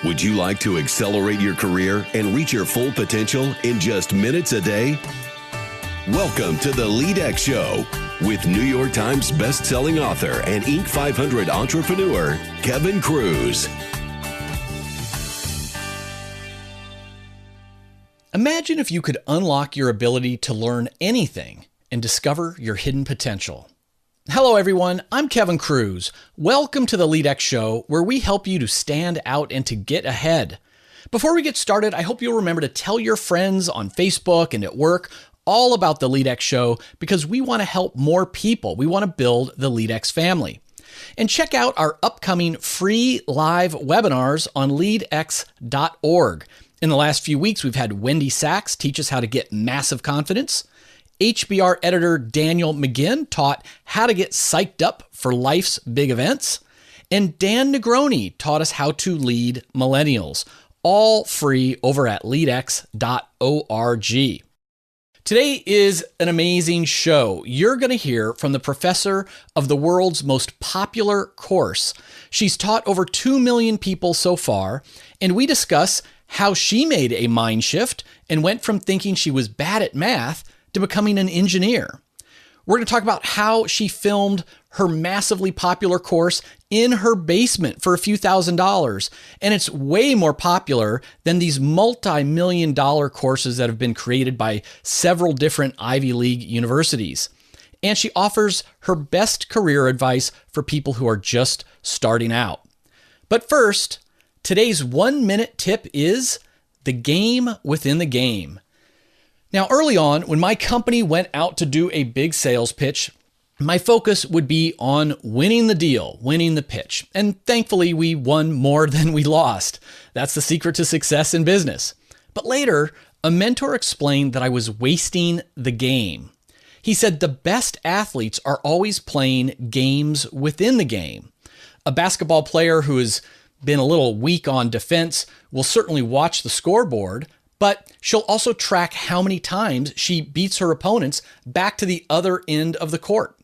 Would you like to accelerate your career and reach your full potential in just minutes a day? Welcome to the LEADx Show with New York Times bestselling author and Inc. 500 entrepreneur, Kevin Kruse. Imagine if you could unlock your ability to learn anything and discover your hidden potential. Hello, everyone. I'm Kevin Kruse. Welcome to the LEADx Show, where we help you to stand out and to get ahead. Before we get started, I hope you'll remember to tell your friends on Facebook and at work all about the LEADx Show, because we want to help more people. We want to build the LEADx family. And check out our upcoming free live webinars on leadx.org. In the last few weeks, we've had Wendy Sachs teach us how to get massive confidence. HBR editor Daniel McGinn taught how to get psyched up for life's big events. And Dan Negroni taught us how to lead millennials, all free over at leadx.org. Today is an amazing show. You're going to hear from the professor of the world's most popular course. She's taught over 2 million people so far, and we discuss how she made a mind shift and went from thinking she was bad at math to becoming an engineer. We're going to talk about how she filmed her massively popular course in her basement for a few $1,000s. And it's way more popular than these multi-million-dollar courses that have been created by several different Ivy League universities. And she offers her best career advice for people who are just starting out. But first, today's 1-minute tip is the game within the game. Now, early on, when my company went out to do a big sales pitch, my focus would be on winning the deal, winning the pitch. And thankfully, we won more than we lost. That's the secret to success in business. But later, a mentor explained that I was wasting the game. He said the best athletes are always playing games within the game. A basketball player who has been a little weak on defense will certainly watch the scoreboard, but she'll also track how many times she beats her opponents back to the other end of the court.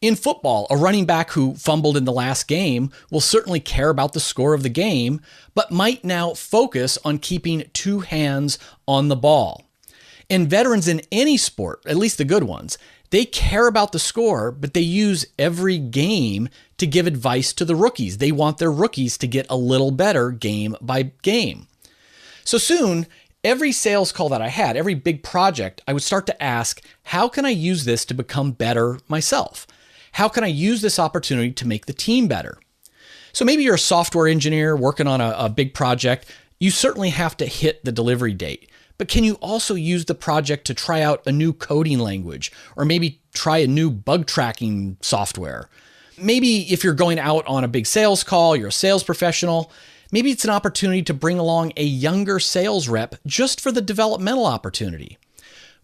In football, a running back who fumbled in the last game will certainly care about the score of the game, but might now focus on keeping 2 hands on the ball. And veterans in any sport, at least the good ones, they care about the score, but they use every game to give advice to the rookies. They want their rookies to get a little better game by game. So soon, every sales call that I had, every big project, I would start to ask, how can I use this to become better myself? How can I use this opportunity to make the team better? So maybe you're a software engineer working on a big project. You certainly have to hit the delivery date. But can you also use the project to try out a new coding language, or maybe try a new bug tracking software? Maybe if you're going out on a big sales call, you're a sales professional, maybe it's an opportunity to bring along a younger sales rep just for the developmental opportunity.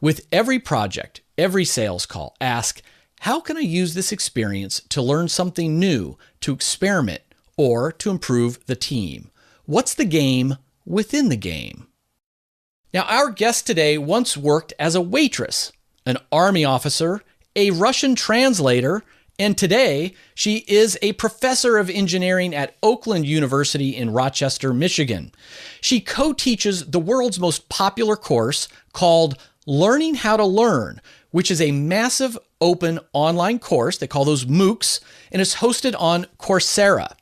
With every project, every sales call, ask, how can I use this experience to learn something new, to experiment, or to improve the team? What's the game within the game? Now, our guest today once worked as a waitress, an army officer, a Russian translator, and today she is a professor of engineering at Oakland University in Rochester, Michigan. She co-teaches the world's most popular course called Learning How to Learn, which is a massive open online course. They call those MOOCs, and it's hosted on Coursera.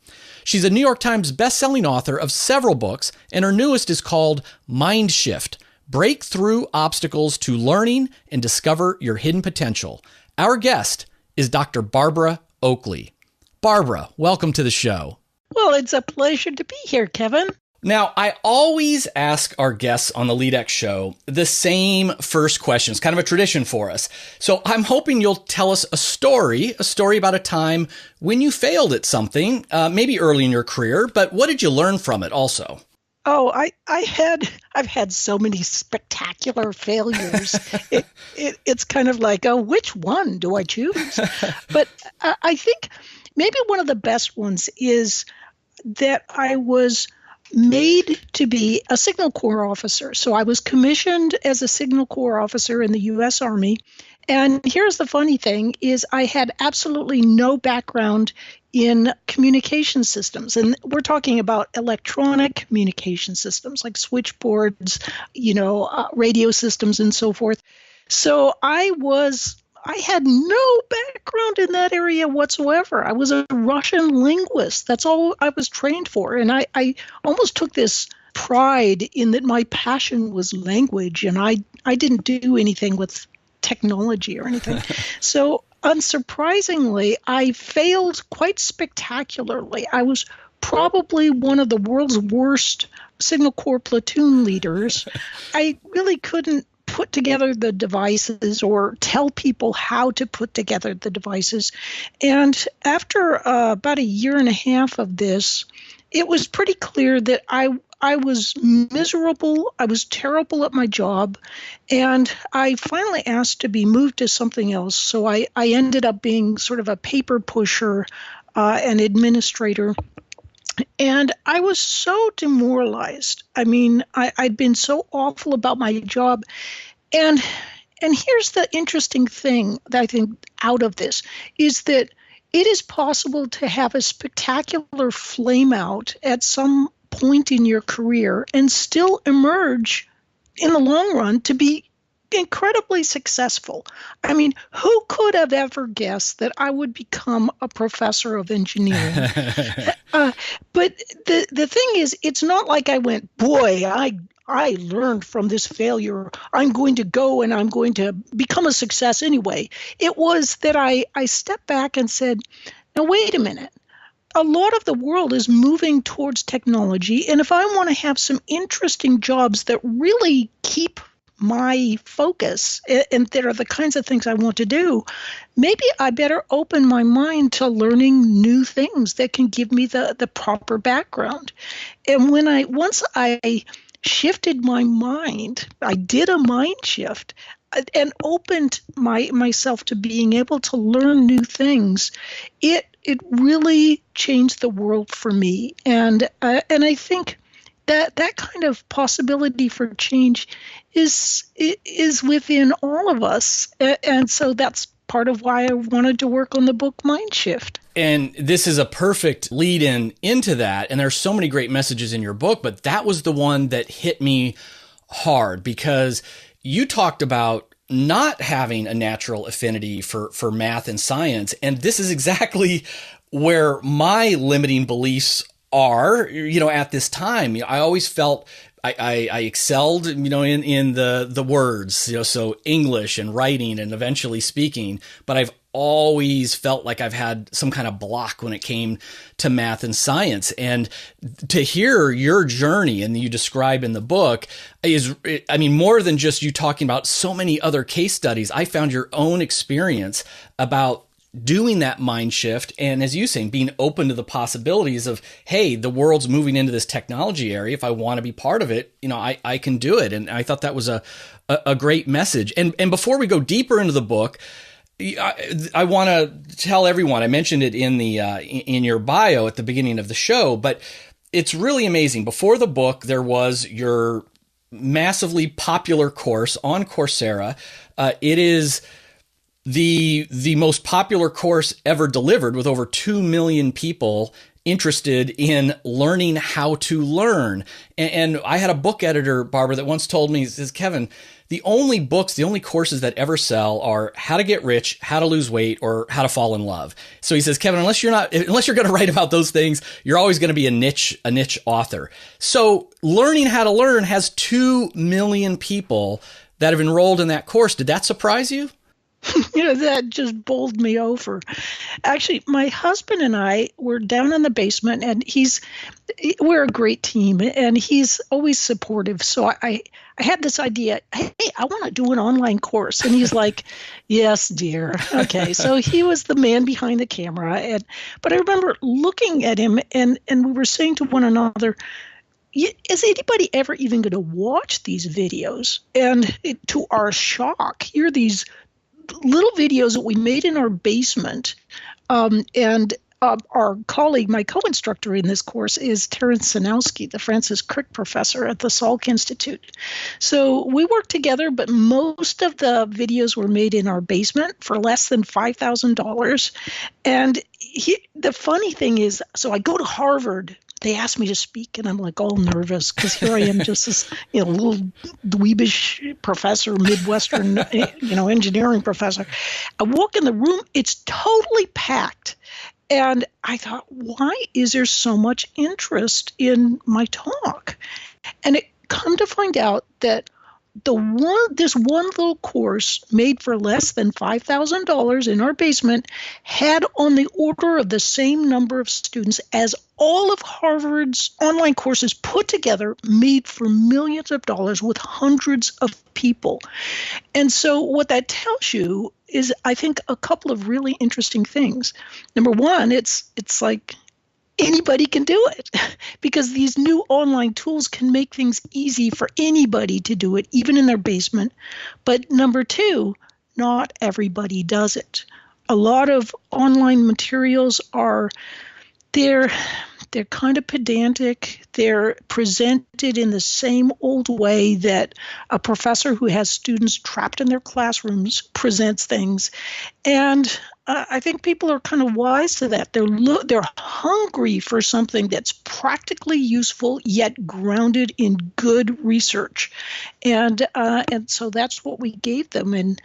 She's a New York Times bestselling author of several books, and her newest is called Mindshift: Break Through Obstacles to Learning and Discover Your Hidden Potential. Our guest is Dr. Barbara Oakley. Barbara, welcome to the show. Well, it's a pleasure to be here, Kevin. Now, I always ask our guests on the LEADx Show the same first question. It's kind of a tradition for us. So I'm hoping you'll tell us a story about a time when you failed at something, maybe early in your career, but what did you learn from it also? Oh, I've had so many spectacular failures. It's kind of like, oh, which one do I choose? But I think maybe one of the best ones is that I was made to be a Signal Corps officer. So I was commissioned as a Signal Corps officer in the U.S. Army. And here's the funny thing is I had absolutely no background in communication systems. And we're talking about electronic communication systems like switchboards, radio systems and so forth. So I had no background in that area whatsoever. I was a Russian linguist. That's all I was trained for. And I almost took this pride in that my passion was language, and I didn't do anything with technology or anything. So unsurprisingly, I failed quite spectacularly. I was probably one of the world's worst Signal Corps platoon leaders. I really couldn't put together the devices or tell people how to put together the devices. And after about a year and a half of this, it was pretty clear that I was miserable. I was terrible at my job. And I finally asked to be moved to something else. So I ended up being sort of a paper pusher, an administrator. And I was so demoralized. I mean, I'd been so awful about my job. And here's the interesting thing that I think out of this is that it is possible to have a spectacular flame out at some point in your career and still emerge in the long run to be incredibly successful. I mean, who could have ever guessed that I would become a professor of engineering? But the thing is, it's not like I went, boy, I learned from this failure. I'm going to go and I'm going to become a success anyway. It was that I stepped back and said, now, wait a minute. A lot of the world is moving towards technology. And if I want to have some interesting jobs that really keep my focus and that are the kinds of things I want to do, maybe I better open my mind to learning new things that can give me the proper background. And once I shifted my mind, I did a mind shift and opened myself to being able to learn new things, it really changed the world for me. And I think that kind of possibility for change is within all of us. And so that's part of why I wanted to work on the book Mindshift. And this is a perfect lead into that. And there's so many great messages in your book, but that was the one that hit me hard because you talked about not having a natural affinity for math and science. And this is exactly where my limiting beliefs are, at this time. I always felt I excelled, in the words, so English and writing and eventually speaking, but I've always felt like I've had some kind of block when it came to math and science. And to hear your journey and you describe in the book is, more than just you talking about so many other case studies. I found your own experience about doing that mind shift. And as you saying, being open to the possibilities of, hey, the world's moving into this technology area. If I want to be part of it, I can do it. And I thought that was a great message. And before we go deeper into the book, I want to tell everyone, I mentioned it in in your bio at the beginning of the show, but it's really amazing. Before the book, there was your massively popular course on Coursera. It is the most popular course ever delivered, with over 2 million people interested in learning how to learn. And I had a book editor, Barbara, that once told me, he says, Kevin, the only courses that ever sell are How to Get Rich, How to Lose Weight, or How to Fall in Love. So he says, Kevin, unless you're going to write about those things, you're always going to be a niche author. So Learning How to Learn has 2 million people that have enrolled in that course. Did that surprise you? That just bowled me over. Actually, my husband and I were down in the basement, and we're a great team, and he's always supportive. So I had this idea, hey, I want to do an online course. And he's like, yes, dear. Okay. So he was the man behind the camera. But I remember looking at him, and we were saying to one another, is anybody ever even going to watch these videos? And to our shock, here are these little videos that we made in our basement, and our colleague, my co-instructor in this course, is Terence Sanowski, the Francis Crick professor at the Salk Institute. So we worked together, but most of the videos were made in our basement for less than $5,000. And the funny thing is, so I go to Harvard. They asked me to speak, and I'm like all nervous because here I am, just this little dweebish professor, Midwestern engineering professor. I walk in the room, it's totally packed. And I thought, why is there so much interest in my talk? And it come to find out that this one little course made for less than $5,000 in our basement had on the order of the same number of students as all of Harvard's online courses put together, made for millions of dollars with hundreds of people. And so what that tells you is, I think, a couple of really interesting things. Number one, it's like anybody can do it because these new online tools can make things easy for anybody to do it, even in their basement. But number two, not everybody does it. A lot of online materials they're kind of pedantic. They're presented in the same old way that a professor who has students trapped in their classrooms presents things. And I think people are kind of wise to that. They're hungry for something that's practically useful yet grounded in good research, and so that's what we gave them. And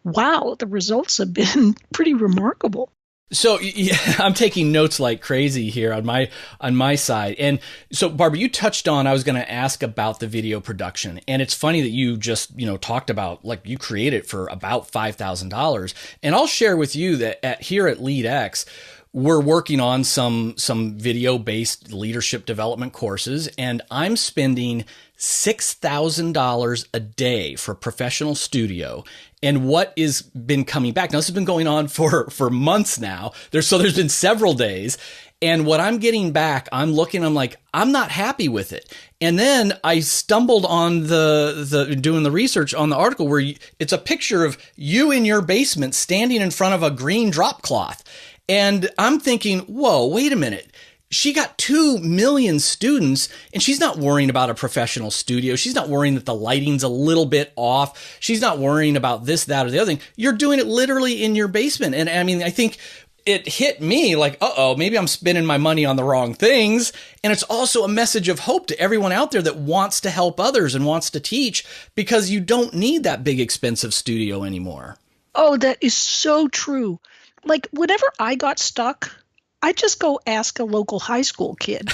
wow, the results have been pretty remarkable. So yeah, I'm taking notes like crazy here on my side. And so Barbara, you touched on, I was going to ask about the video production. And it's funny that you just, talked about, like, you created it for about $5,000. And I'll share with you that here at LEADx, we're working on some video-based leadership development courses, and I'm spending $6,000 a day for professional studio. And what is been coming back, now this has been going on for months now. There's been several days. And what I'm getting back, I'm like, I'm not happy with it. And then I stumbled on doing the research on the article where it's a picture of you in your basement standing in front of a green drop cloth. And I'm thinking, whoa, wait a minute. She got 2 million students and she's not worrying about a professional studio. She's not worrying that the lighting's a little bit off. She's not worrying about this, that, or the other thing. You're doing it literally in your basement. And I mean, I think it hit me like, maybe I'm spending my money on the wrong things. And it's also a message of hope to everyone out there that wants to help others and wants to teach, because you don't need that big expensive studio anymore. Oh, that is so true. Like, whenever I got stuck, I just go ask a local high school kid.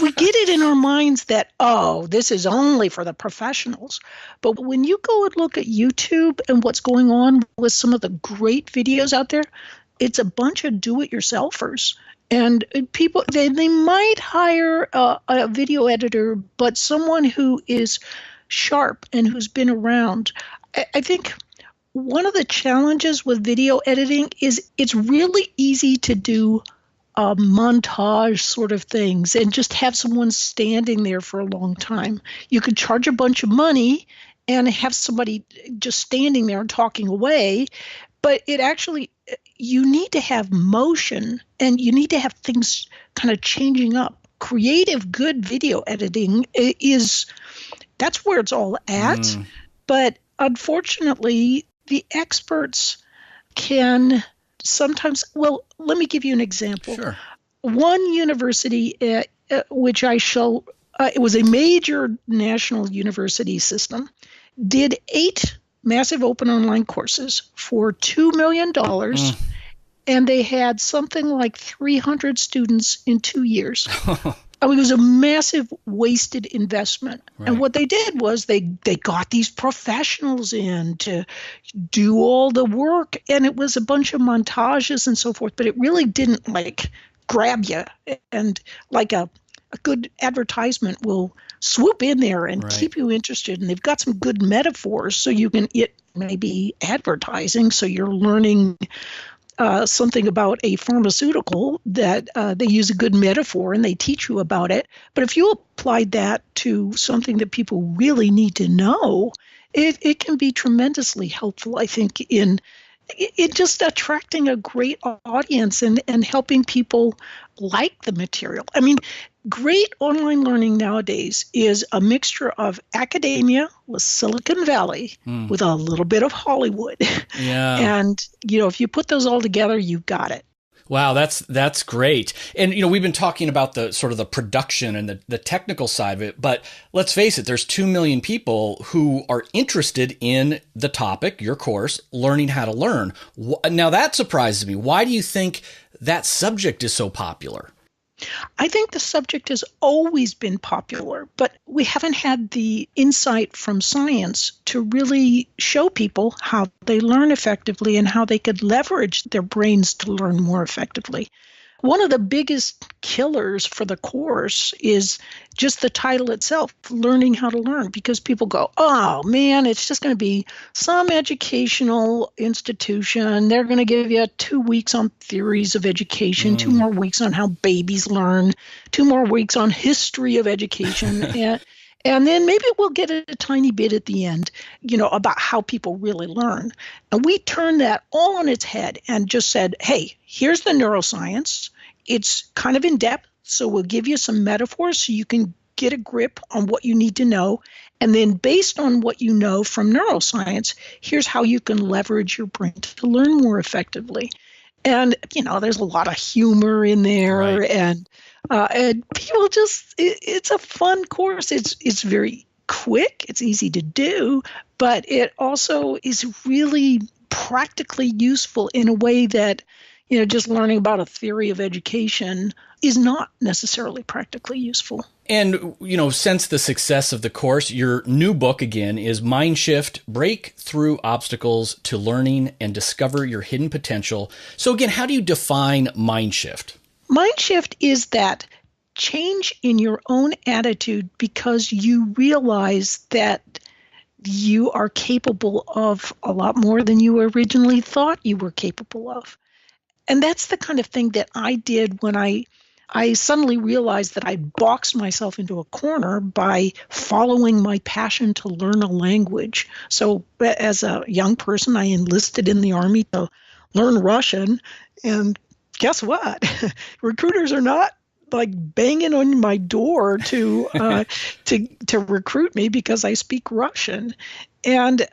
We get it in our minds that, this is only for the professionals. But when you go and look at YouTube and what's going on with some of the great videos out there, it's a bunch of do-it-yourselfers. And people, they might hire a video editor, but someone who is sharp and who's been around. I think one of the challenges with video editing is it's really easy to do montage sort of things and just have someone standing there for a long time. You could charge a bunch of money and have somebody just standing there and talking away, but it actually, you need to have motion and you need to have things kind of changing up. Creative, good video editing that's where it's all at. But unfortunately, the experts can sometimes, let me give you an example. Sure. One university, which it was a major national university system, did 8 massive open online courses for $2 million. And they had something like 300 students in 2 years. I mean, it was a massive wasted investment. Right. And what they did was they got these professionals in to do all the work. And it was a bunch of montages and so forth. But it really didn't grab you. And like a good advertisement will swoop in there and keep you interested. And they've got some good metaphors. So it may be advertising. So you're learning something about a pharmaceutical that they use a good metaphor and they teach you about it. But if you applied that to something that people really need to know, it can be tremendously helpful, I think, in it just attracting a great audience and helping people like the material. I mean, great online learning nowadays is a mixture of academia with Silicon Valley with a little bit of Hollywood. Yeah. And, if you put those all together, you've got it. Wow, that's great. And we've been talking about the sort of the production and the technical side of it, but let's face it, there's 2 million people who are interested in the topic, your course, learning how to learn. Now that surprises me. Why do you think that subject is so popular? I think the subject has always been popular, but we haven't had the insight from science to really show people how they learn effectively and how they could leverage their brains to learn more effectively. One of the biggest killers for the course is just the title itself, Learning How to Learn, because people go, oh man, it's just going to be some educational institution. They're going to give you 2 weeks on theories of education, 2 more weeks on how babies learn, 2 more weeks on history of education. And then maybe we'll get a tiny bit at the end, about how people really learn. And we turned that all on its head and just said, hey, here's the neuroscience. It's kind of in depth, so we'll give you some metaphors so you can get a grip on what you need to know. And then based on what you know from neuroscience, here's how you can leverage your brain to learn more effectively. And, there's a lot of humor in there. Right. And people it's a fun course. It's very quick. It's easy to do, but it also is really practically useful in a way that, just learning about a theory of education is not necessarily practically useful. And, since the success of the course, your new book, again, is Mindshift, Break Through Obstacles to Learning and Discover Your Hidden Potential. So again, how do you define Mindshift? Mindshift is that change in your own attitude because you realize that you are capable of a lot more than you originally thought you were capable of. And that's the kind of thing that I did when I suddenly realized that I boxed myself into a corner by following my passion to learn a language. So as a young person, I enlisted in the Army to learn Russian. And guess what? Recruiters are not like banging on my door to recruit me because I speak Russian. And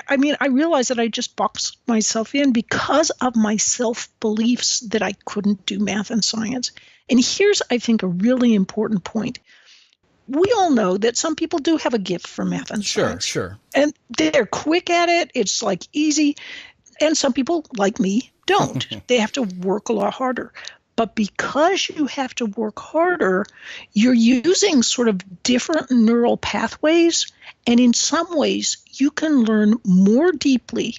I realized that I just boxed myself in because of my self-beliefs that I couldn't do math and science. And here's, I think, a really important point. We all know that some people do have a gift for math and science. Sure. And they're quick at it. It's like easy. And some people, like me, don't. They have to work a lot harder. But because you have to work harder, you're using sort of different neural pathways. And in some ways, you can learn more deeply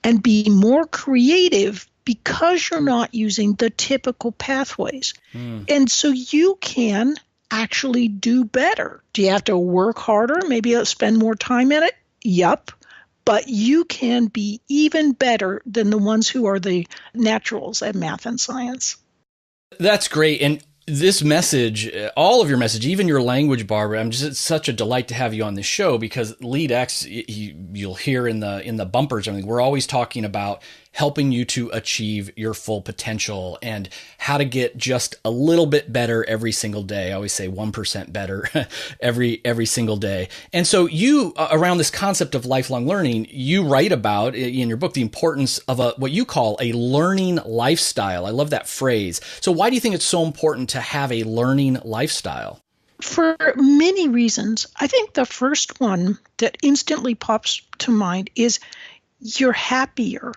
and be more creative because you're not using the typical pathways. And so you can actually do better. Do you have to work harder? Maybe spend more time in it? Yup. But you can be even better than the ones who are the naturals at math and science. That's great. And this message, all of your message, even your language, Barbara, it's such a delight to have you on this show because LEADx, you'll hear in the bumpers, we're always talking about helping you to achieve your full potential and how to get just a little bit better every single day. I always say 1% better every single day. And so you, around this concept of lifelong learning, you write about in your book the importance of what you call a learning lifestyle. I love that phrase. So why do you think it's so important to have a learning lifestyle? For many reasons. I think the first one that instantly pops to mind is you're happier.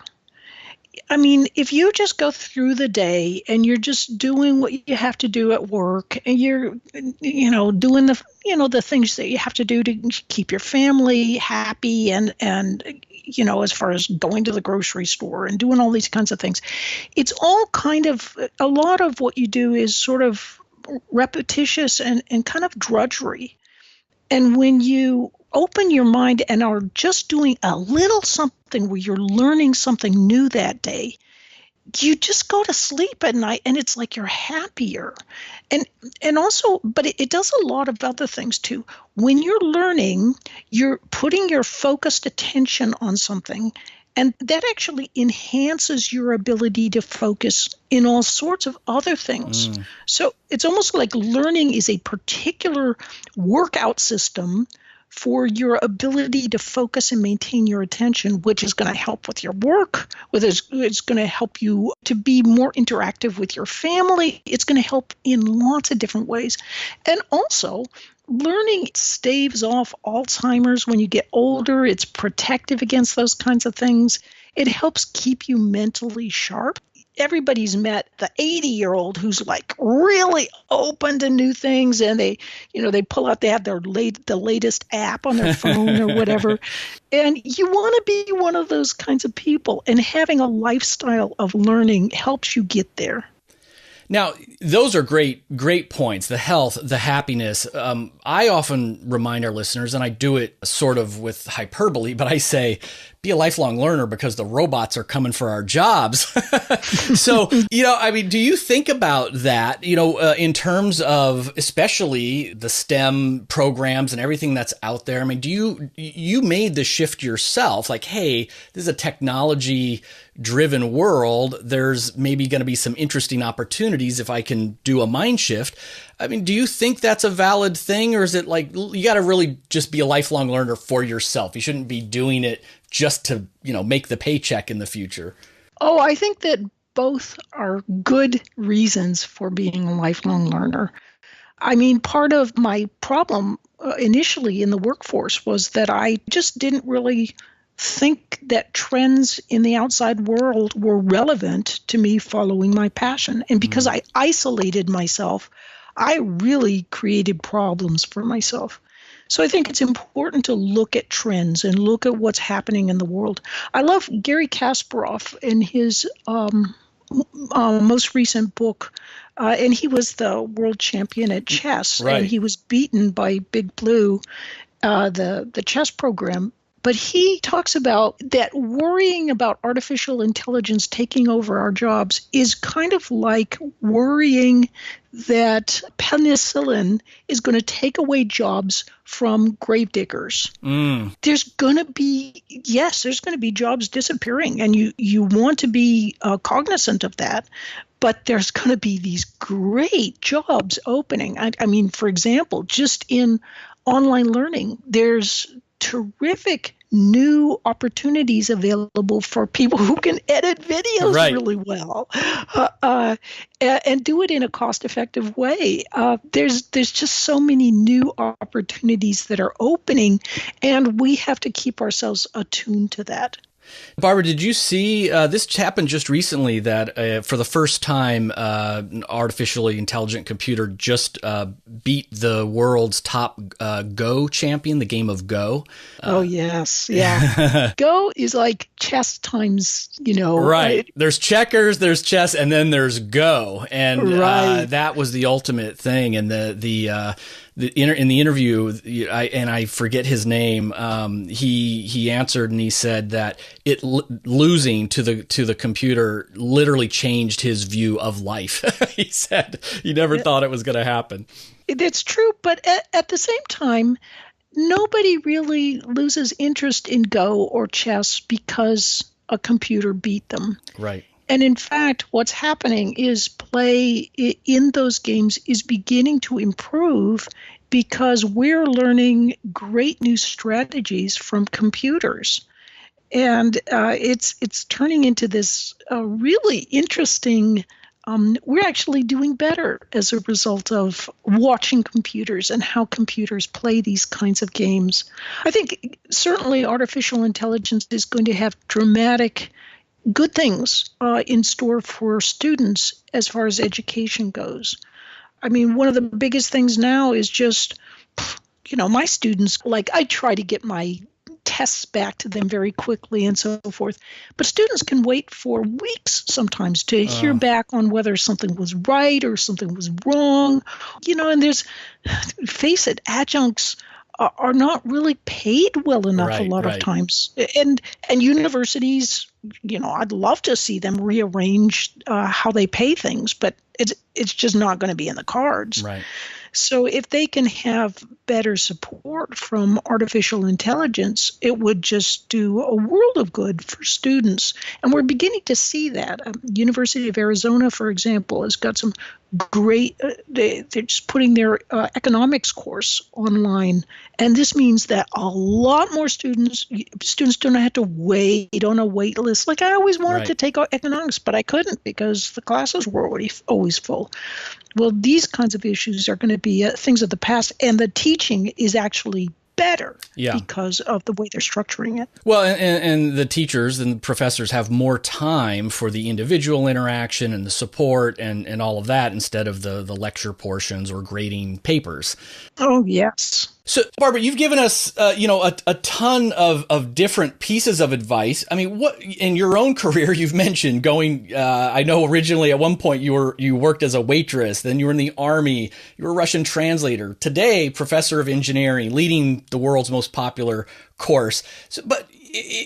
If you just go through the day and you're just doing what you have to do at work and you're, doing the things that you have to do to keep your family happy and as far as going to the grocery store and doing all these kinds of things, it's all kind of, a lot of what you do is sort of repetitious and kind of drudgery. And when you open your mind and are just doing a little something where you're learning something new that day, you just go to sleep at night and it's like you're happier. And also, but it does a lot of other things too. When you're learning, you're putting your focused attention on something And that actually enhances your ability to focus in all sorts of other things. So it's almost like learning is a particular workout system for your ability to focus and maintain your attention, which is going to help with your work, it's going to help you to be more interactive with your family. It's going to help in lots of different ways. And also, learning staves off Alzheimer's when you get older. It's protective against those kinds of things. It helps keep you mentally sharp. Everybody's met the 80-year-old who's like really open to new things, and they pull out, they have the latest app on their phone or whatever. And you want to be one of those kinds of people, and having a lifestyle of learning helps you get there. Now, those are great points. The health, the happiness. I often remind our listeners, and I do it sort of with hyperbole, but I say, be a lifelong learner because the robots are coming for our jobs. So, do you think about that, in terms of especially the STEM programs and everything that's out there? I mean, you made the shift yourself, like, hey, this is a technology driven world. There's maybe going to be some interesting opportunities if I can do a mind shift. I mean, do you think that's a valid thing, or is it like you got to really just be a lifelong learner for yourself? You shouldn't be doing it just to, make the paycheck in the future. Oh, I think that both are good reasons for being a lifelong learner. I mean, part of my problem initially in the workforce was that I just didn't really think that trends in the outside world were relevant to me following my passion. And because I isolated myself, I really created problems for myself. So I think it's important to look at trends and look at what's happening in the world. I love Gary Kasparov in his most recent book, and he was the world champion at chess, right. And he was beaten by Big Blue, the chess program. But he talks about that worrying about artificial intelligence taking over our jobs is kind of like worrying that penicillin is going to take away jobs from gravediggers. There's going to be jobs disappearing, and you want to be cognizant of that. But there's going to be these great jobs opening. I mean, for example, just in online learning, there's terrific new opportunities available for people who can edit videos really well and do it in a cost-effective way. There's just so many new opportunities that are opening, and we have to keep ourselves attuned to that. Barbara, did you see this happened just recently that for the first time, an artificially intelligent computer just beat the world's top Go champion, the game of Go? Oh, yes. Yeah. Go is like chess times, Right. There's checkers, there's chess, and then there's Go. And that was the ultimate thing. And in the interview, I forget his name. He answered and he said that losing to the computer literally changed his view of life. He said he never thought it was going to happen. It's true, but at the same time, nobody really loses interest in Go or chess because a computer beat them. Right. And in fact, what's happening is play in those games is beginning to improve because we're learning great new strategies from computers. And it's turning into this really interesting, we're actually doing better as a result of watching computers and how computers play these kinds of games. I think certainly artificial intelligence is going to have dramatic good things in store for students as far as education goes. I mean, one of the biggest things now is just, my students, like I try to get my tests back to them very quickly and so forth. But students can wait for weeks sometimes to hear back on whether something was right or something was wrong. And face it, adjuncts are not really paid well enough a lot of times. And universities, I'd love to see them rearrange how they pay things, but it's just not going to be in the cards. Right. So if they can have better support from artificial intelligence, it would just do a world of good for students. And we're beginning to see that. University of Arizona, for example, has got some great, they're just putting their economics course online. And this means that a lot more students don't have to wait on a wait list. Like I always wanted to take economics, but I couldn't because the classes were always full. Well, these kinds of issues are going to be things of the past, and the teaching is actually better because of the way they're structuring it. Well, and the teachers and the professors have more time for the individual interaction and the support and all of that instead of the lecture portions or grading papers. Oh, yes. So, Barbara, you've given us, a ton of different pieces of advice. I mean, what in your own career you've mentioned going? I know originally at one point you worked as a waitress, then you were in the Army, you were a Russian translator. Today, professor of engineering, leading the world's most popular course. So, but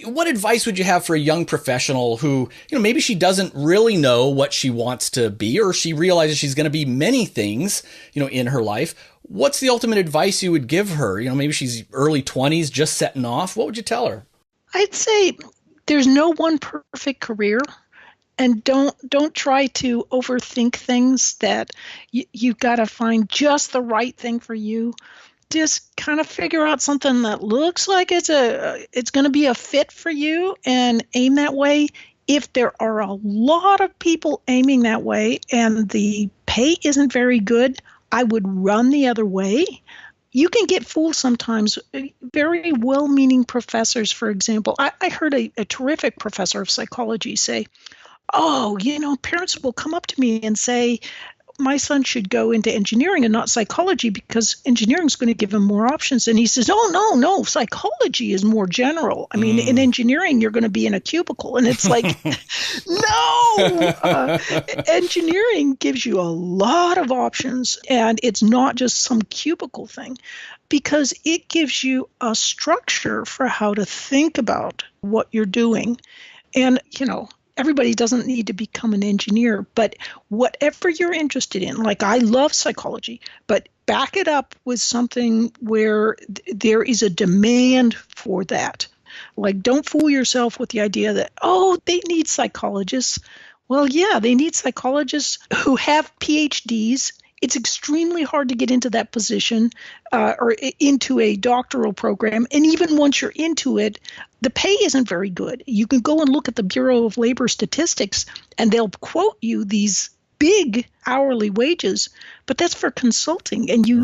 what advice would you have for a young professional who, maybe she doesn't really know what she wants to be, or she realizes she's going to be many things, in her life? What's the ultimate advice you would give her? Maybe she's early 20s, just setting off. What would you tell her? I'd say there's no one perfect career, and don't try to overthink things that you've got to find just the right thing for you. Just kind of figure out something that looks like it's going to be a fit for you and aim that way. If there are a lot of people aiming that way and the pay isn't very good, I would run the other way. You can get fooled sometimes. Very well-meaning professors, for example. I heard a terrific professor of psychology say, parents will come up to me and say, my son should go into engineering and not psychology because engineering is going to give him more options. And he says, oh, no, psychology is more general. I mean, in engineering, you're going to be in a cubicle. And it's like, no, engineering gives you a lot of options. And it's not just some cubicle thing because it gives you a structure for how to think about what you're doing. And, everybody doesn't need to become an engineer, but whatever you're interested in, like I love psychology, but back it up with something where there is a demand for that. Like, don't fool yourself with the idea that, they need psychologists. Well, yeah, they need psychologists who have PhDs. It's extremely hard to get into that position or into a doctoral program. And even once you're into it, the pay isn't very good. You can go and look at the Bureau of Labor Statistics, and they'll quote you these big hourly wages, but that's for consulting. And you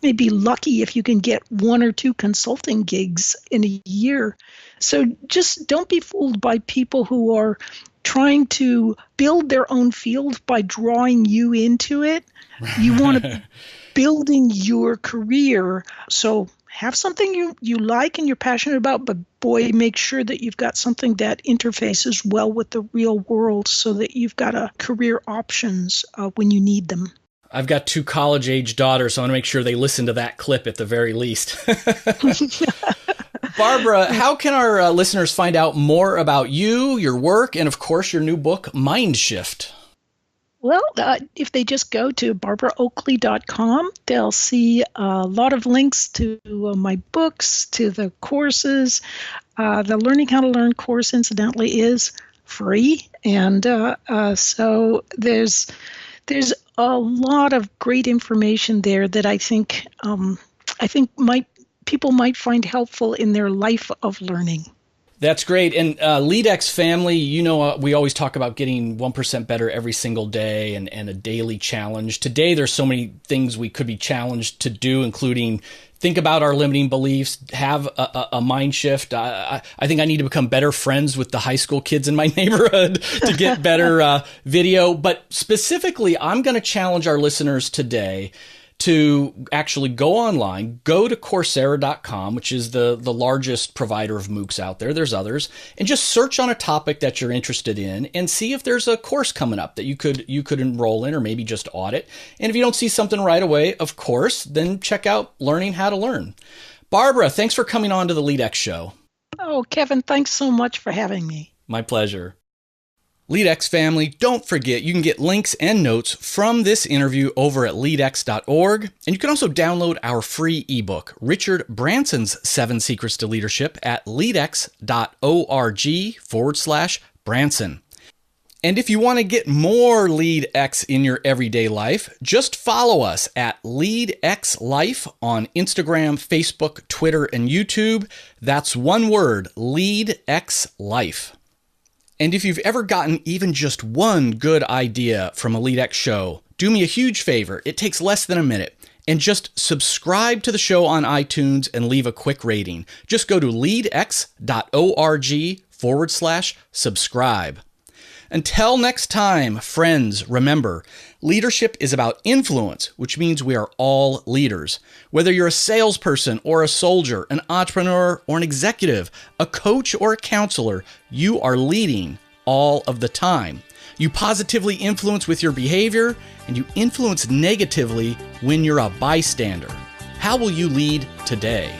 may be lucky if you can get one or two consulting gigs in a year. So just don't be fooled by people who are trying to build their own field by drawing you into it. You want to be building your career. So have something you like and you're passionate about, but boy, make sure that you've got something that interfaces well with the real world so that you've got a career options when you need them. I've got 2 college-age daughters, so I want to make sure they listen to that clip at the very least. Barbara, how can our listeners find out more about you, your work, and of course your new book, Mindshift? Well, if they just go to barbaraoakley.com, they'll see a lot of links to my books, to the courses. The Learning How to Learn course, incidentally, is free. And so there's a lot of great information there that I think people might find helpful in their life of learning. That's great. And LEADx family, we always talk about getting 1% better every single day and a daily challenge. Today, there's so many things we could be challenged to do, including think about our limiting beliefs, have a mind shift. I think I need to become better friends with the high school kids in my neighborhood to get better video. But specifically, I'm going to challenge our listeners today to actually go online, go to Coursera.com, which is the largest provider of MOOCs out there. There's others, and just search on a topic that you're interested in and see if there's a course coming up that you could enroll in or maybe just audit. And if you don't see something right away, of course, then check out Learning How to Learn. Barbara, thanks for coming on to the LEADx Show. Oh, Kevin, thanks so much for having me. My pleasure. LEADx family, don't forget you can get links and notes from this interview over at leadx.org. And you can also download our free ebook, Richard Branson's 7 Secrets to Leadership, at leadx.org/Branson. And if you want to get more LEADx in your everyday life, just follow us at LEADx Life on Instagram, Facebook, Twitter, and YouTube. That's one word, LEADx Life. And if you've ever gotten even just one good idea from a LEADx show, do me a huge favor. It takes less than a minute. And just subscribe to the show on iTunes and leave a quick rating. Just go to leadx.org/subscribe. Until next time, friends, remember, leadership is about influence, which means we are all leaders. Whether you're a salesperson or a soldier, an entrepreneur or an executive, a coach or a counselor, you are leading all of the time. You positively influence with your behavior, and you influence negatively when you're a bystander. How will you lead today?